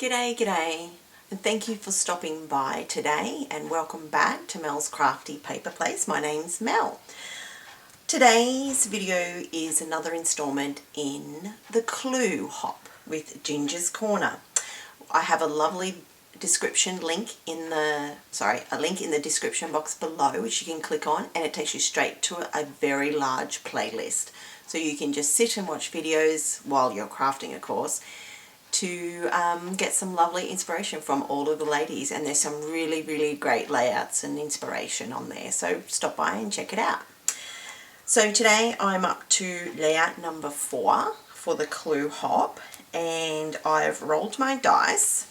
G'day, and thank you for stopping by today, and welcome back to Mel's Crafty Paper Place. My name's Mel. Today's video is another installment in the Clue Hop with Ginger's Corner. I have a lovely description link in the, a link in the description box below which you can click on, and it takes you straight to a very large playlist. So you can just sit and watch videos while you're crafting, of course, to get some lovely inspiration from all of the ladies, and there's some really great layouts and inspiration on there, so stop by and check it out. So today I'm up to layout number 4 for the Clue Hop, and I've rolled my dice.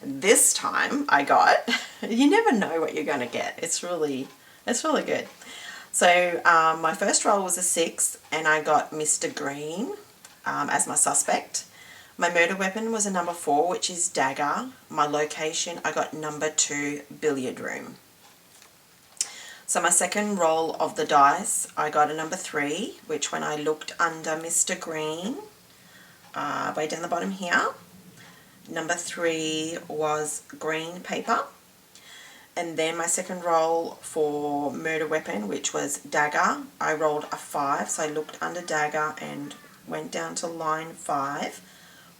This time I got, you never know what you're going to get, it's really good. So my first roll was a 6 and I got Mr. Green as my suspect. My murder weapon was a number 4, which is dagger. My location, I got number 2, billiard room. So my second roll of the dice, I got a number 3, which when I looked under Mr. Green, way down the bottom here, number 3 was green paper. And then my second roll for murder weapon, which was dagger, I rolled a 5, so I looked under dagger and went down to line 5.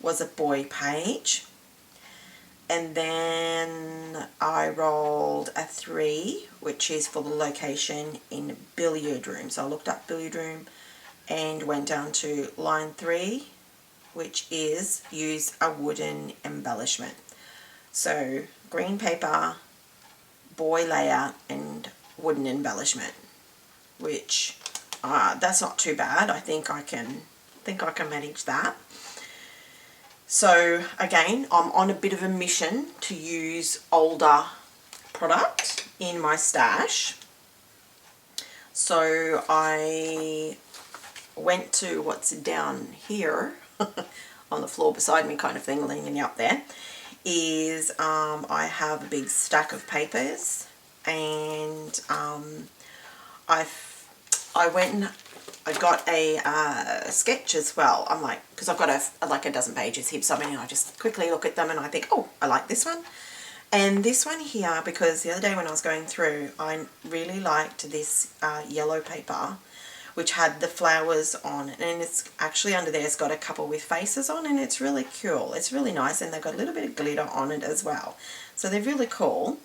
Was a boy page, and then I rolled a 3, which is for the location in billiard room. So I looked up billiard room and went down to line 3, which is use a wooden embellishment. So green paper, boy layout, and wooden embellishment, which that's not too bad. I think I can manage that. So again, I'm on a bit of a mission to use older product in my stash. So I went to what's down here on the floor beside me, kind of thing, leaning up there, is I have a big stack of papers, and I went and I got a sketch as well. I'm like, because I've got like a dozen pages here, so I just quickly look at them and I think, oh, I like this one. And this one here, because the other day when I was going through, I really liked this yellow paper, which had the flowers on it, and it's actually under there, it's got a couple with faces on, and it's really cool. It's really nice, and they've got a little bit of glitter on it as well. So they're really cool.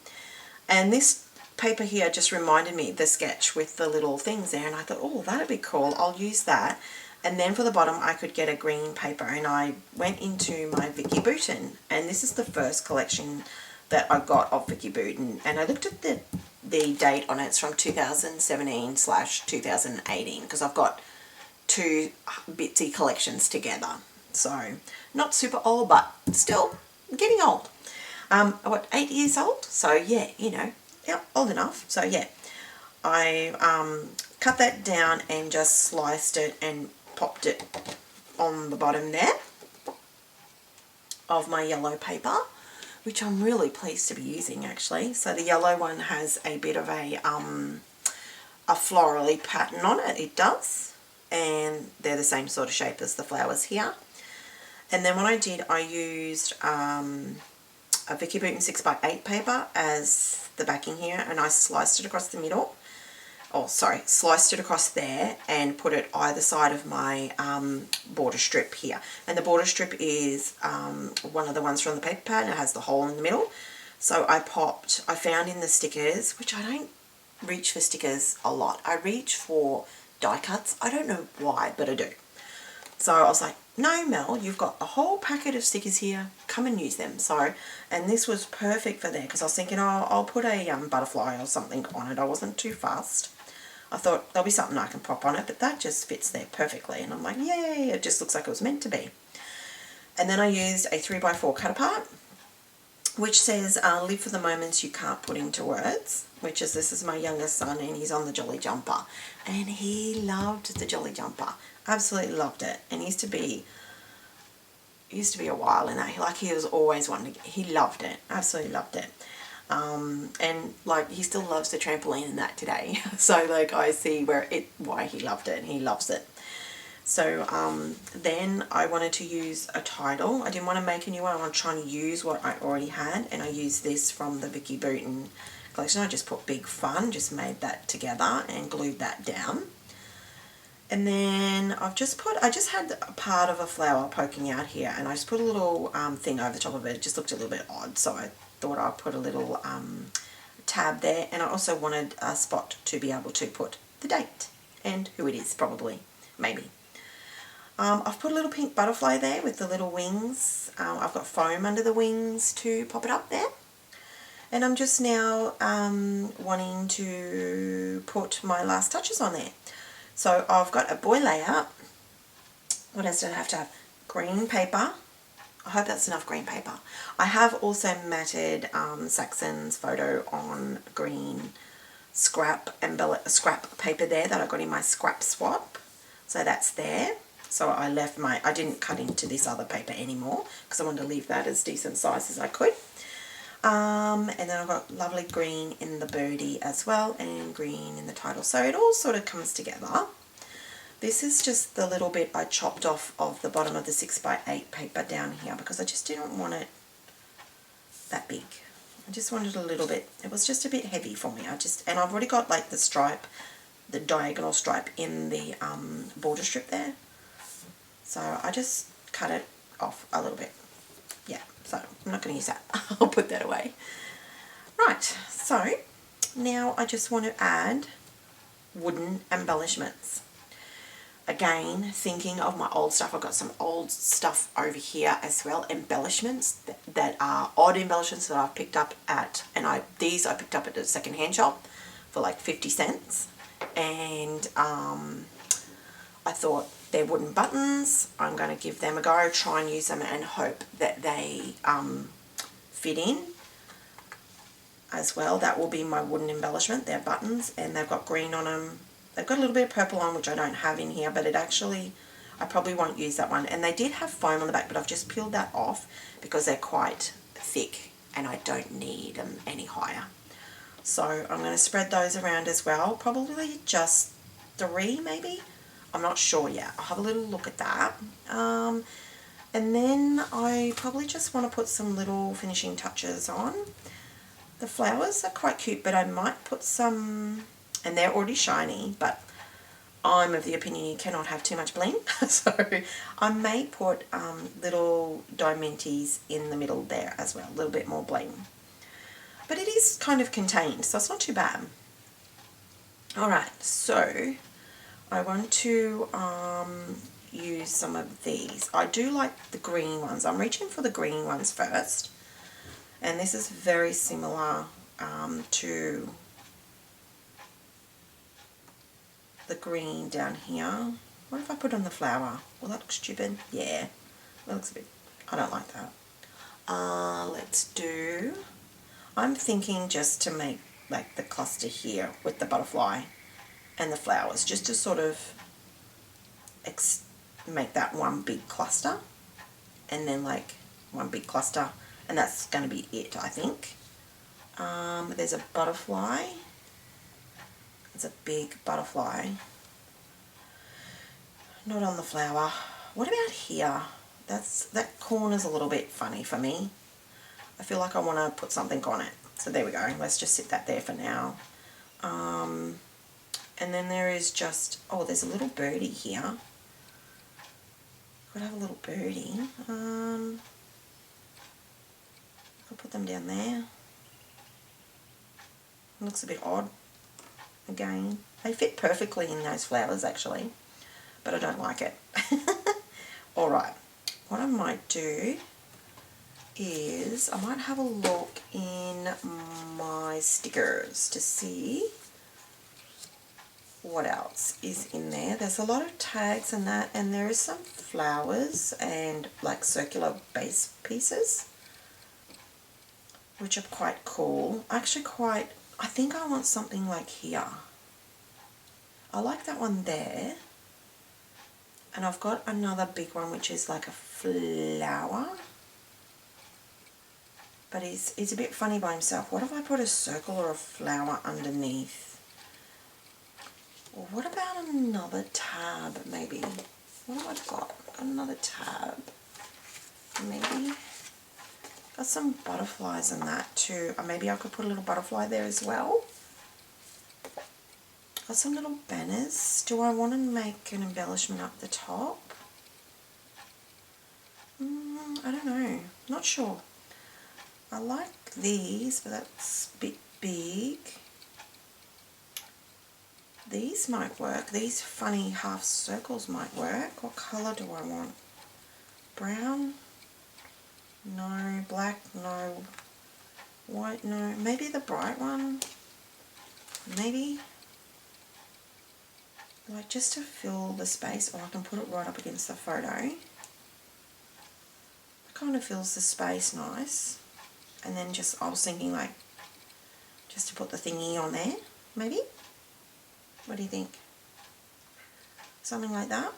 And this paper here just reminded me of the sketch with the little things there, and I thought, oh, that'd be cool, I'll use that. And then for the bottom I could get a green paper, and I went into my Vicki Boutin, and this is the first collection that I got of Vicki Boutin, and I looked at the date on it. It's from 2017/2018, because I've got 2 bitsy collections together, so not super old, but still getting old. What, 8 years old? So yeah, you know, yeah, old enough. So yeah, I cut that down and just sliced it and popped it on the bottom there of my yellow paper, which I'm really pleased to be using actually. So the yellow one has a bit of a florally pattern on it. It does, and they're the same sort of shape as the flowers here. And then what I did, I used a Vicki Boutin 6x8 paper as the backing here, and I sliced it across the middle. Oh, sorry, sliced it across there and put it either side of my border strip here. And the border strip is one of the ones from the paper pad. It has the hole in the middle. So I found in the stickers, which I don't reach for stickers a lot. I reach for die cuts. I don't know why, but I do. So I was like, no, Mel, you've got a whole packet of stickers here, come and use them. So, and this was perfect for there, because I was thinking, oh, I'll put a butterfly or something on it. I wasn't too fussed. I thought there'll be something I can pop on it, but that just fits there perfectly. And I'm like, yay, it just looks like it was meant to be. And then I used a 3x4 cut apart, which says, live for the moments you can't put into words, which is, this is my youngest son, and he's on the Jolly Jumper. And he loved the Jolly Jumper. Absolutely loved it. And used to be a while in that. Like, he was always wanting to, he loved it. Absolutely loved it. And like, he still loves the trampoline and that today. So like, I see why he loved it, and he loves it. So then I wanted to use a title. I didn't want to make a new one. I want to try and use what I already had, and I used this from the Vicky Bouton collection. I just put Big Fun, just made that together and glued that down. And then I just had a part of a flower poking out here, and I just put a little thing over the top of it. It just looked a little bit odd, so I thought I'd put a little tab there, and I also wanted a spot to be able to put the date and who it is, probably, maybe. I've put a little pink butterfly there with the little wings. I've got foam under the wings to pop it up there. And I'm just now wanting to put my last touches on there. So I've got a boy layout. What else do I have to have? Green paper. I hope that's enough green paper. I have also matted Saxon's photo on green scrap paper there that I got in my scrap swap. So that's there. So I didn't cut into this other paper anymore because I wanted to leave that as decent size as I could. And then I've got lovely green in the birdie as well, and green in the title. So it all sort of comes together. This is just the little bit I chopped off of the bottom of the 6x8 paper down here because I just didn't want it that big. I just wanted a little bit. It was just a bit heavy for me. And I've already got like the stripe, the diagonal stripe in the border strip there. So I just cut it off a little bit. Yeah, so I'm not going to use that. I'll put that away. Right, so now I just want to add wooden embellishments. Again, thinking of my old stuff, I've got some old stuff over here as well, embellishments that are odd embellishments that I've picked up at, these I picked up at a second-hand shop for like 50 cents. And I thought, they're wooden buttons, I'm going to give them a go, try and use them and hope that they fit in as well. That will be my wooden embellishment. They're buttons and they've got green on them. They've got a little bit of purple on, which I don't have in here, but I probably won't use that one. And they did have foam on the back, but I've just peeled that off because they're quite thick and I don't need them any higher. So I'm going to spread those around as well, probably just 3 maybe. I'm not sure yet. I'll have a little look at that. And then I probably just want to put some little finishing touches on. The flowers are quite cute, but I might put some, and they're already shiny, but I'm of the opinion you cannot have too much bling. So I may put little diamantes in the middle there as well, a little bit more bling. But it is kind of contained, so it's not too bad. Alright, so I want to use some of these. I do like the green ones. I'm reaching for the green ones first. And this is very similar to the green down here. What if I put on the flower? Will that look stupid? Yeah, that looks a bit, I don't like that. Let's do, I'm thinking just to make like the cluster here with the butterfly and the flowers, just to sort of make that one big cluster, and then like one big cluster, and that's going to be it, I think. There's a butterfly. It's a big butterfly. Not on the flower. What about here? That corner's a little bit funny for me. I feel like I want to put something on it. So there we go. Let's just sit that there for now. And then there is just, oh, there's a little birdie here. Could have a little birdie. I'll put them down there. It looks a bit odd. Again, they fit perfectly in those flowers actually, but I don't like it. Alright, what I might do is I might have a look in my stickers to see what else is in there. There's a lot of tags and that, and there is some flowers and like circular base pieces, which are quite cool. Actually I think I want something like here. I like that one there. And I've got another big one which is like a flower. But he's a bit funny by himself. What if I put a circle or a flower underneath? Or what about another tab maybe? What have I got? Got another tab. Maybe got some butterflies in that too. Or maybe I could put a little butterfly there as well. Got some little banners. Do I want to make an embellishment up the top? I don't know. Not sure. I like these, but that's a bit big. These might work. These funny half circles might work. What colour do I want? Brown? No. Black? No. White? No. Maybe the bright one? Maybe. Like just to fill the space, or I can put it right up against the photo. It kind of fills the space nice. And then just, I was thinking like, just to put the thingy on there, maybe? What do you think? Something like that.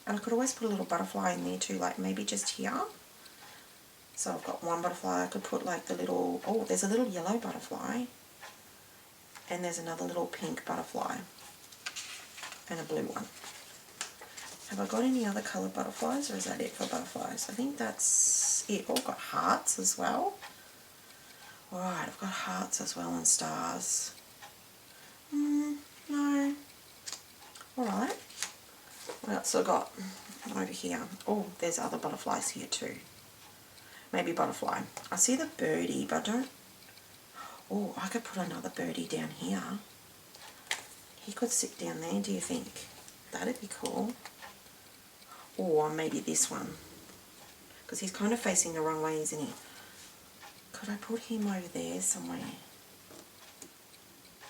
And I could always put a little butterfly in there too, like maybe just here. So I've got one butterfly. I could put like the little, oh, there's a little yellow butterfly. And there's another little pink butterfly. And a blue one. Have I got any other coloured butterflies, or is that it for butterflies? I think that's it. Oh, I've got hearts as well. Alright, I've got hearts as well and stars. No. Alright. What else have I got over here? Oh, there's other butterflies here too. Maybe butterfly. I see the birdie, but I don't... Oh, I could put another birdie down here. He could sit down there, do you think? That'd be cool. Or maybe this one. Because he's kind of facing the wrong way, isn't he? Could I put him over there somewhere?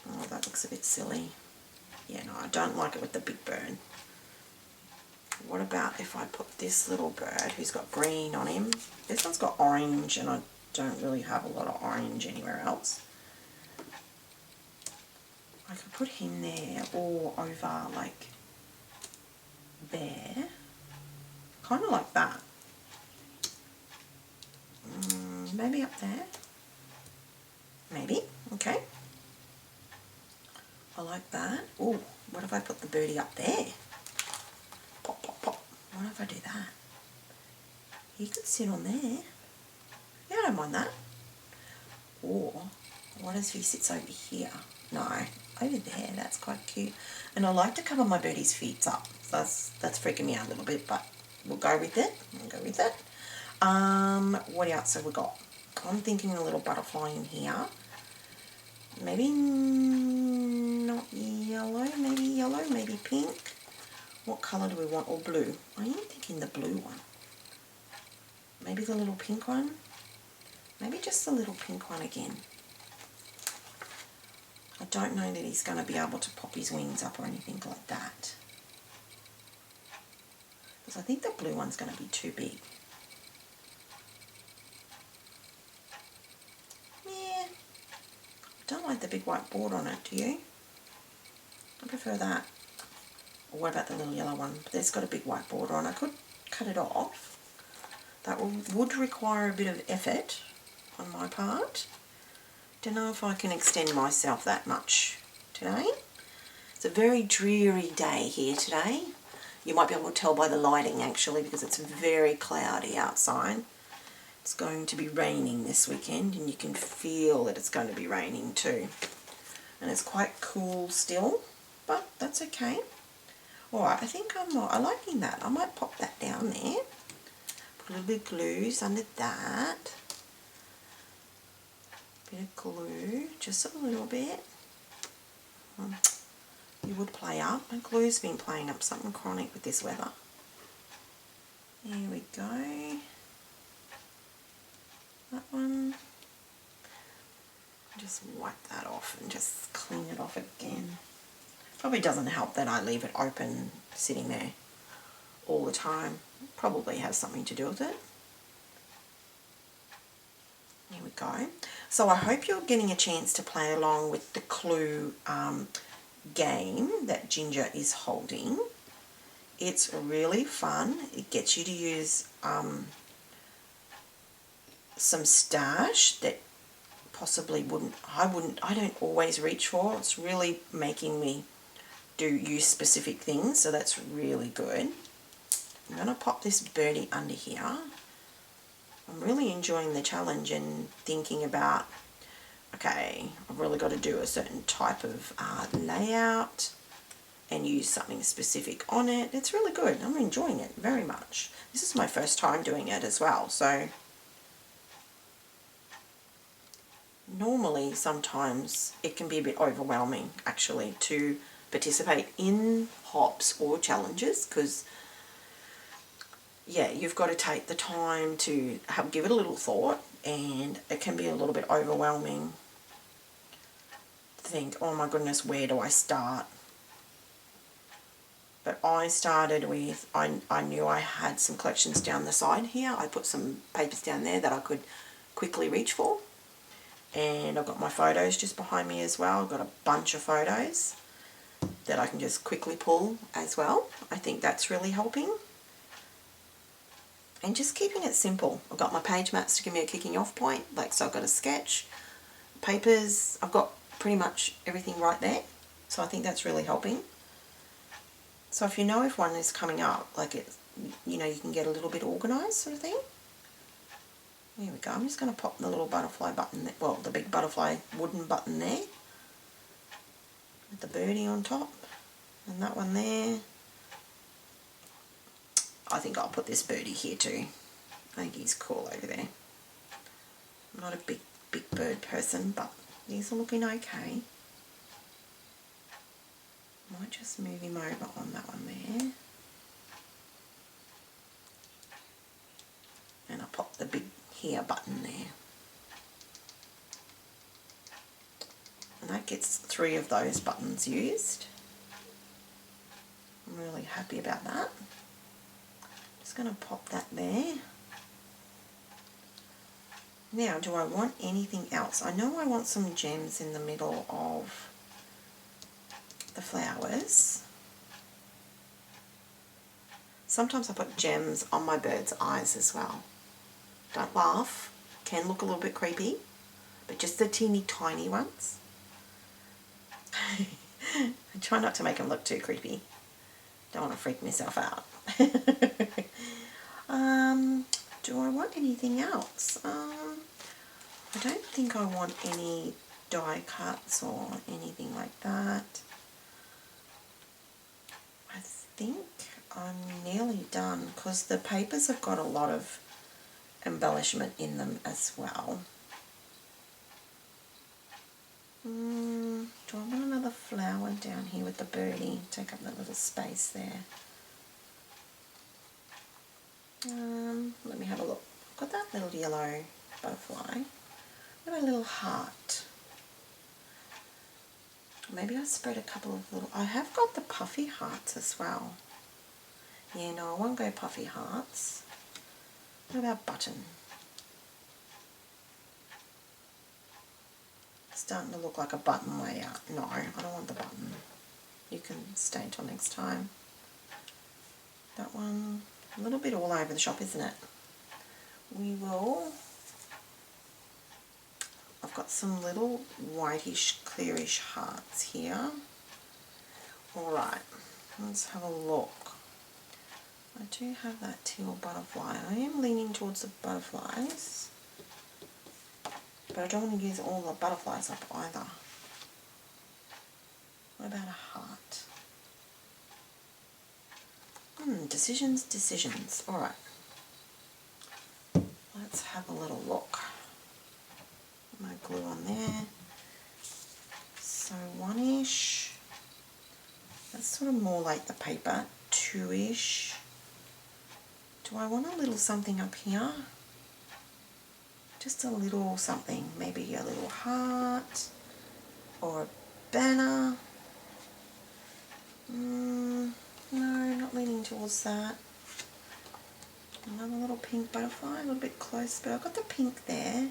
Oh, that looks a bit silly. Yeah, no, I don't like it with the big bird. What about if I put this little bird who's got green on him? This one's got orange, and I don't really have a lot of orange anywhere else. I could put him there, or over like there. Kind of like that. Maybe up there. Maybe. Okay. I like that. Oh, what if I put the birdie up there? Pop, pop, pop. What if I do that? He could sit on there. Yeah, I don't mind that. Or, what if he sits over here? No, over there. That's quite cute. And I like to cover my birdie's feet up. So that's freaking me out a little bit, but we'll go with it. We'll go with it. What else have we got? I'm thinking a little butterfly in here. Maybe not yellow, maybe pink. What colour do we want? Or blue? I am thinking the blue one. Maybe the little pink one? Maybe just the little pink one again. I don't know that he's going to be able to pop his wings up or anything like that. Because I think the blue one's going to be too big. Yeah. I don't like the big white board on it, do you? I prefer that. Or what about the little yellow one? There's got a big white border on. I could cut it off. That would require a bit of effort on my part. Don't know if I can extend myself that much today. It's a very dreary day here today. You might be able to tell by the lighting actually, because it's very cloudy outside. It's going to be raining this weekend, and you can feel that it's going to be raining too. And it's quite cool still, but that's okay. Alright, I think I'm liking that. I might pop that down there. Put a little bit of glues under that. Bit of glue, just a little bit. You would play up. My glue's been playing up something chronic with this weather. There we go. That one. Just wipe that off and just clean it off again. Probably doesn't help that I leave it open sitting there all the time. Probably has something to do with it. There we go. So I hope you're getting a chance to play along with the Clue game that Ginger is holding. It's really fun. It gets you to use some stash that possibly I don't always reach for. It's really making me use specific things, so that's really good. I'm going to pop this birdie under here. I'm really enjoying the challenge and thinking about, okay, I've really got to do a certain type of layout and use something specific on it. It's really good. I'm enjoying it very much. This is my first time doing it as well, so normally sometimes it can be a bit overwhelming actually to participate in hops or challenges, because yeah, you've got to take the time to give it a little thought, and it can be a little bit overwhelming to think, oh my goodness, where do I start? But I started with, I knew I had some collections down the side here. I put some papers down there that I could quickly reach for. And I've got my photos just behind me as well. I've got a bunch of photos that I can just quickly pull as well. I think that's really helping. And just keeping it simple. I've got my page mats to give me a kicking off point. Like, so I've got a sketch, papers. I've got pretty much everything right there. So I think that's really helping. So if you know if one is coming up, like it, you know, you can get a little bit organised sort of thing. There we go. I'm just going to pop the little butterfly button, well, the big butterfly wooden button there, with the birdie on top, and that one there. I think I'll put this birdie here too. I think he's cool over there. I'm not a big bird person, but these are looking okay. Might just move him over on that one there. And I'll pop the big here button there. And that gets 3 of those buttons used. I'm really happy about that. Just going to pop that there. Now, do I want anything else? I know I want some gems in the middle of the flowers. Sometimes I put gems on my bird's eyes as well. Don't laugh. Can look a little bit creepy, but just the teeny tiny ones. I try not to make them look too creepy. Don't want to freak myself out. Do I want anything else? I don't think I want any die cuts or anything like that. I think I'm nearly done because the papers have got a lot of embellishment in them as well. Do I want another flower down here with the birdie? Take up that little space there. Let me have a look. I've got that little yellow butterfly. What about a little heart? Maybe I spread a couple of little... I have got the puffy hearts as well. Yeah, no, I won't go puffy hearts. What about button? Starting to look like a button layout. No, I don't want the button. You can stay till next time. That one, a little bit all over the shop, isn't it? We will... I've got some little whitish, clearish hearts here. Alright, let's have a look. I do have that teal butterfly. I am leaning towards the butterflies, but I don't want to use all the butterflies up either. What about a heart? Decisions. Alright. Let's have a little look. My glue on there. So 1-ish. That's sort of more like the paper. 2-ish. Do I want a little something up here? Just a little something. Maybe a little heart or a banner. No, not leaning towards that. Another little pink butterfly, a little bit close, but I've got the pink there.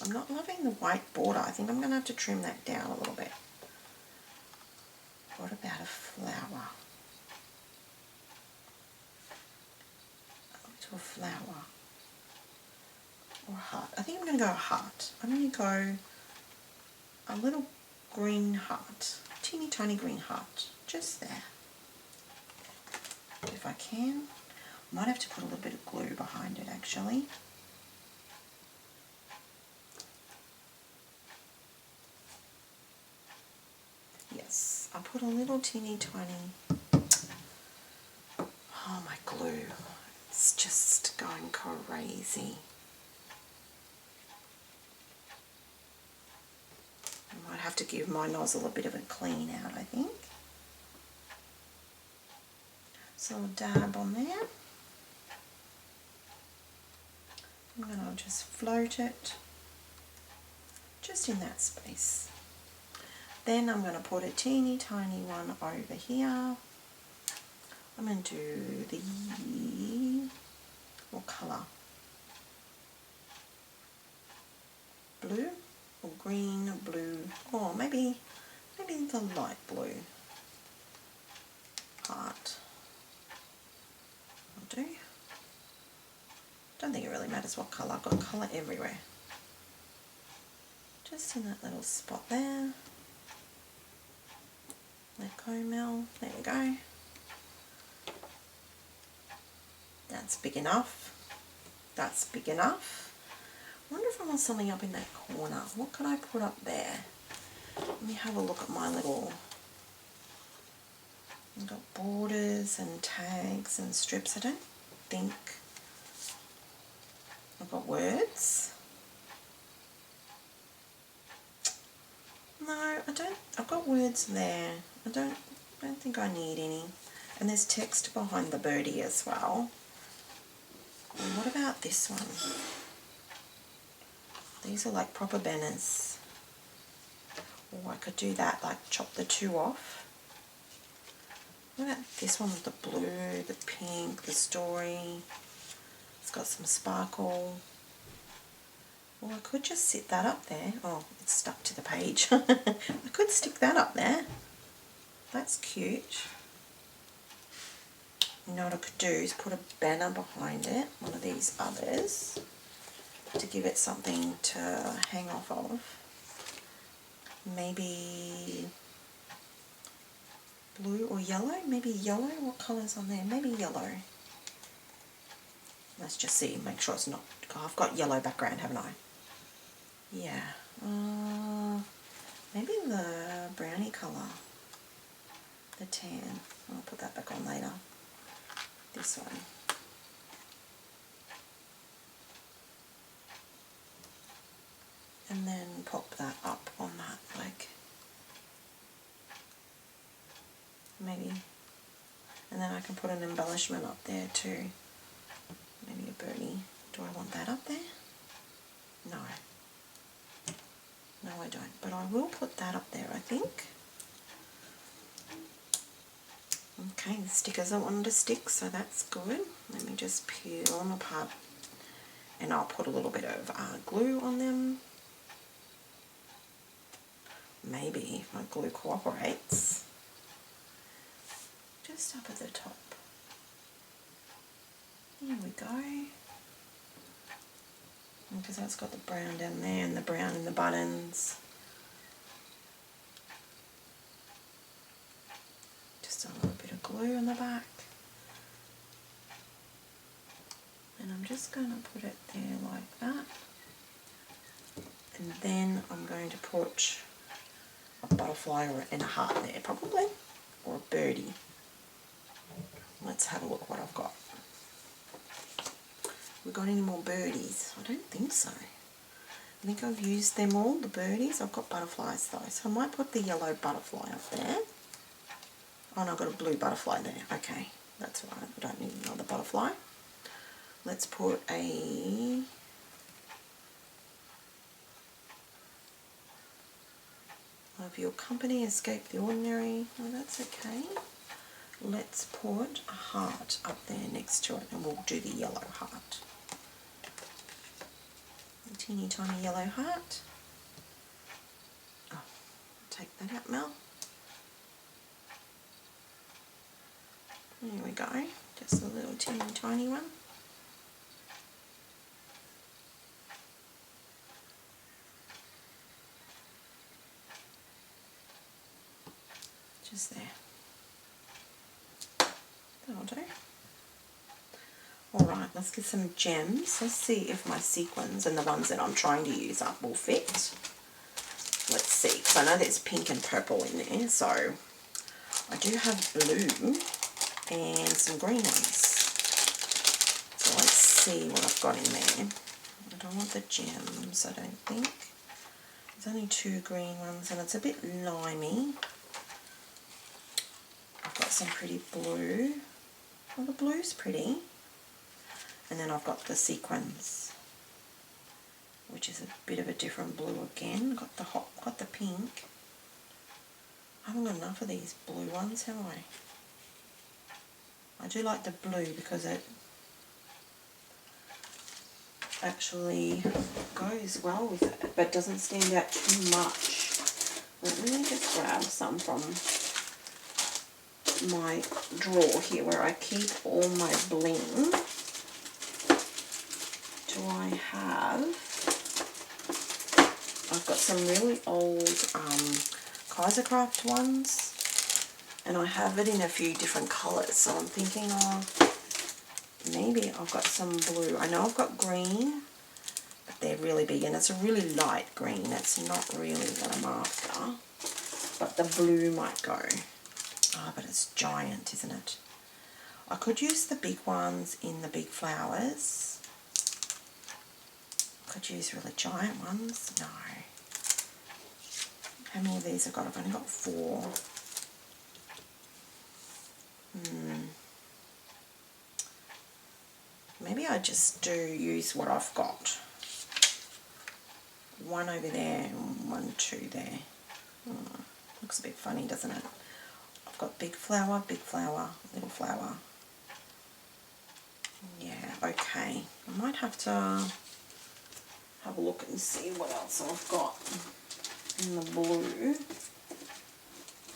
I'm not loving the white border. I think I'm going to have to trim that down a little bit. What about a flower? To a flower. Or a heart. I think I'm going to go a heart. I'm going to go a little green heart, teeny tiny green heart, just there. If I can. Might have to put a little bit of glue behind it actually. Yes, I put a little teeny tiny, oh my glue, it's just going crazy. I might have to give my nozzle a bit of a clean out, I think. So I'll dab on there. I'm going to just float it just in that space. Then I'm going to put a teeny tiny one over here. I'm going to do the, what colour? Blue or green, blue, or maybe the light blue heart. I'll do. Don't think it really matters what colour, I've got colour everywhere. Just in that little spot there. Let go, Mel. There we go. That's big enough. That's big enough. I wonder if I want something up in that corner. What could I put up there? Let me have a look at my little... I've got borders and tags and strips. I don't think I've got words. No, I don't. I've got words there. I don't think I need any. And there's text behind the birdie as well. And what about this one? These are like proper banners. Or I could do that, like chop the two off. What about this one with the blue, the pink, the story? It's got some sparkle. Well, I could just sit that up there. Oh, it's stuck to the page. I could stick that up there. That's cute. You know what I could do is put a banner behind it, one of these others, to give it something to hang off of. Maybe blue or yellow? Maybe yellow? What colour's on there? Maybe yellow. Let's just see, make sure it's not... Oh, I've got yellow background, haven't I? Yeah. Maybe the brownie colour. The tan. I'll put that back on later. This one. And then pop that up on that leg. Maybe. And then I can put an embellishment up there too. Maybe a birdie. Do I want that up there? No. No, I don't. But I will put that up there, I think. Okay, the stickers don't want to stick, so that's good. Let me just peel them apart. And I'll put a little bit of glue on them. Maybe if my glue cooperates. Just up at the top. Here we go. Because that's got the brown down there and the brown in the buttons. Just a little bit of glue on the back. And I'm just going to put it there like that. And then I'm going to put a butterfly and a heart there probably, or a birdie. Let's have a look what I've got. We got any more birdies? I don't think so. I think I've used them all, the birdies. I've got butterflies though, so I might put the yellow butterfly up there. Oh no, I've got a blue butterfly there. Okay, that's right. I don't need another butterfly. Let's put a... Love your company, escape the ordinary. Oh, that's okay. Let's put a heart up there next to it, and we'll do the yellow heart. A teeny tiny yellow heart. Oh, take that out, Mel. There we go. Just a little teeny tiny one. Just there. That'll do. Alright, let's get some gems. Let's see if my sequins and the ones that I'm trying to use up will fit. Let's see, because I know there's pink and purple in there, so I do have blue and some green ones. So let's see what I've got in there. I don't want the gems, I don't think. There's only 2 green ones and it's a bit limey. I've got some pretty blue. Well, the blue's pretty. And then I've got the sequins, which is a bit of a different blue again. Got the pink. I haven't got enough of these blue ones, have I? I do like the blue because it actually goes well with it, but doesn't stand out too much. Let me just grab some from my drawer here where I keep all my bling. Do I have? I've got some really old Kaisercraft ones, and I have it in a few different colours, so I'm thinking of maybe I've got some blue. I know I've got green, but they're really big, and it's a really light green. That's not really what I'm after, but the blue might go. Ah, but it's giant, isn't it? I could use the big ones in the big flowers. Could use really giant ones. No. How many of these I've got? I've only got 4. Maybe I just do use what I've got. 1 over there and 1, 2 there. Looks a bit funny, doesn't it? I've got big flower, little flower. Yeah, okay. I might have to have a look and see what else I've got in the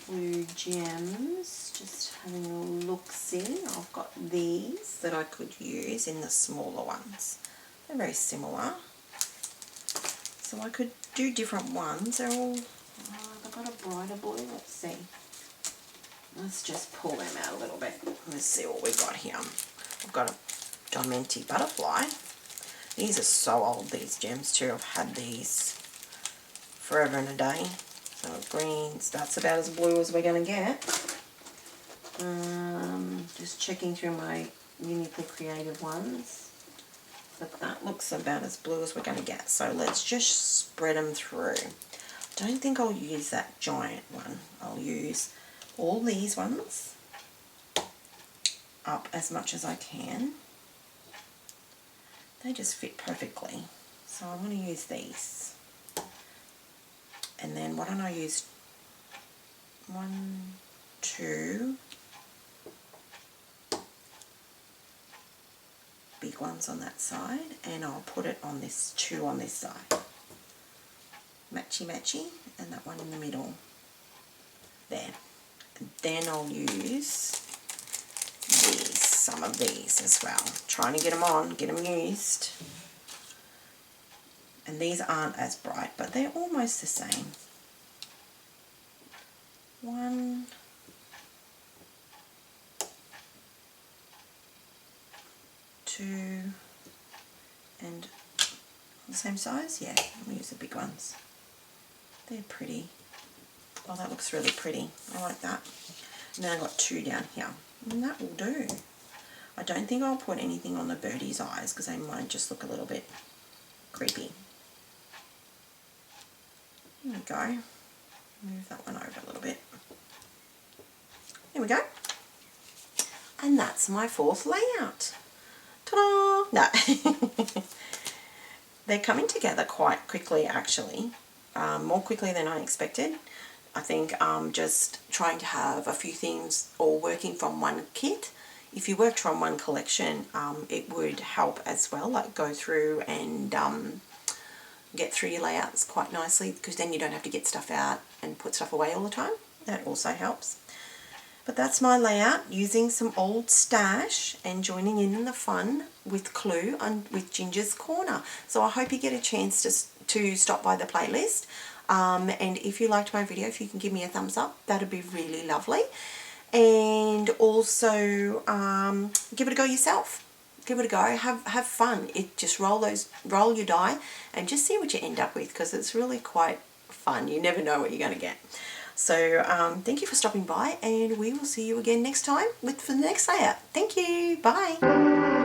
blue gems. Just having a look-see. I've got these that I could use in the smaller ones. They're very similar, so I could do different ones. They're all I've got a brighter blue. Let's see, let's just pull them out a little bit. Let's see what we've got here. I've got a Diamante butterfly. These are so old, these gems too. I've had these forever and a day. So greens, that's about as blue as we're going to get. Just checking through my Uniquely Creative ones. But that looks about as blue as we're going to get. So let's just spread them through. I don't think I'll use that giant one. I'll use all these ones up as much as I can. They just fit perfectly. So I'm going to use these. And then why don't I use 1, 2 big ones on that side, and I'll put it on this 2 on this side. Matchy matchy, and that one in the middle. There. And then I'll use these, some of these as well. Trying to get them on, get them used. And these aren't as bright, but they're almost the same. 1, 2, and the same size? Yeah, I'll use the big ones. They're pretty. Oh, that looks really pretty. I like that. And then I've got 2 down here. And that will do. I don't think I'll put anything on the birdie's eyes because they might just look a little bit creepy. There we go. Move that one over a little bit. There we go. And that's my 4th layout. Ta-da! No. They're coming together quite quickly, actually. More quickly than I expected. I think just trying to have a few things all working from one kit. If you worked from one collection, it would help as well, like go through and get through your layouts quite nicely, because then you don't have to get stuff out and put stuff away all the time. That also helps. But that's my layout, using some old stash and joining in the fun with Clue and with Ginger's Corner. So I hope you get a chance to stop by the playlist. And if you liked my video, if you can give me a thumbs up, that'd be really lovely. And also give it a go yourself. Give it a go. Have fun. Just roll your die and just see what you end up with, because it's really quite fun. You never know what you're going to get. So thank you for stopping by, and we will see you again next time for the next layout. Thank you. Bye.